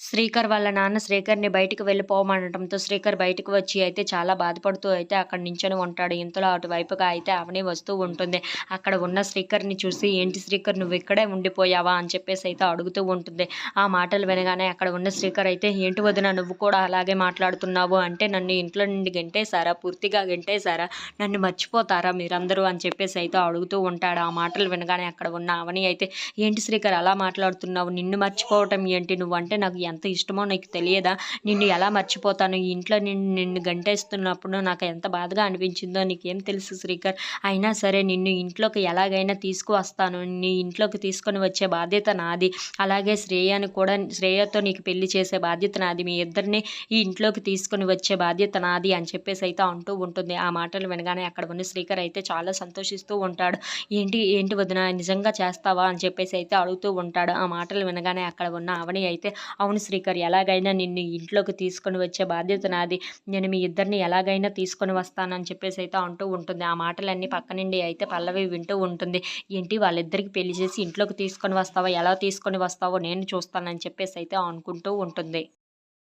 శ్రీకర్ వాళ్ళ నాన్న శ్రీకర్‌ని బయటికి వెళ్ళిపోమనటంతో శ్రీకర్ బయటకు వచ్చి అయితే చాలా బాధపడుతూ అయితే అక్కడ నించొని ఉంటాడు. ఇంతలో అటువైపుగా అయితే అవని వస్తూ ఉంటుంది. అక్కడ ఉన్న శ్రీకర్‌ని చూసి, "ఏంటి శ్రీకర్ నువ్విక్కడే ఉండిపోయావా?" అని చెప్పేసి అయితే అడుగుతూ ఉంటుంది. ఆ మాటలు వినగానే అక్కడ ఉన్న శ్రీకర్ అయితే, "ఏంటి వదిన నువ్వు కూడా అలాగే మాట్లాడుతున్నావు? అంటే నన్ను ఇంట్లో నుండి గెంటేసారా? పూర్తిగా గెంటేసారా? నన్ను మర్చిపోతారా మీరందరూ?" అని చెప్పేసి అయితే అడుగుతూ ఉంటాడు. ఆ మాటలు వినగానే అక్కడ ఉన్న అవని అయితే, "ఏంటి శ్రీకర్ అలా మాట్లాడుతున్నావు? నిన్ను మర్చిపోవటం ఏంటి? నువ్వంటే నాకు ఎంత ఇష్టమో నీకు తెలియదా? నిన్ను ఎలా మర్చిపోతాను? ఈ ఇంట్లో నిన్ను గంటేస్తున్నప్పుడు నాకు ఎంత బాధగా అనిపించిందో నీకేం తెలుసు శ్రీకర్. అయినా సరే నిన్ను ఇంట్లోకి ఎలాగైనా తీసుకువస్తాను. నీ ఇంట్లోకి తీసుకొని వచ్చే బాధ్యత నాది. అలాగే శ్రేయతో నీకు పెళ్లి చేసే బాధ్యత నాది. మీ ఇద్దరిని ఈ ఇంట్లోకి తీసుకొని వచ్చే బాధ్యత నాది" అని చెప్పేసి అయితే అంటూ ఉంటుంది. ఆ మాటలు వినగానే అక్కడ ఉన్న శ్రీకర్ అయితే చాలా సంతోషిస్తూ ఉంటాడు. "ఏంటి ఏంటి వదిన నిజంగా చేస్తావా?" అని చెప్పేసి అయితే అడుగుతూ ఉంటాడు. ఆ మాటలు వినగానే అక్కడ ఉన్న అవని అయితే, "అవును శ్రీకర్ ఎలాగైనా నిన్ను ఇంట్లోకి తీసుకొని వచ్చే బాధ్యత నాది. నేను మీ ఇద్దరిని ఎలాగైనా తీసుకొని వస్తానని" చెప్పేసి అయితే అంటూ ఉంటుంది. ఆ మాటలన్నీ పక్క నుండి అయితే పల్లవి వింటూ ఉంటుంది. "ఏంటి వాళ్ళిద్దరికి పెళ్లి చేసి ఇంట్లోకి తీసుకొని వస్తావా? ఎలా తీసుకొని వస్తావో నేను చూస్తానని" చెప్పేసి అయితే అనుకుంటూ ఉంటుంది.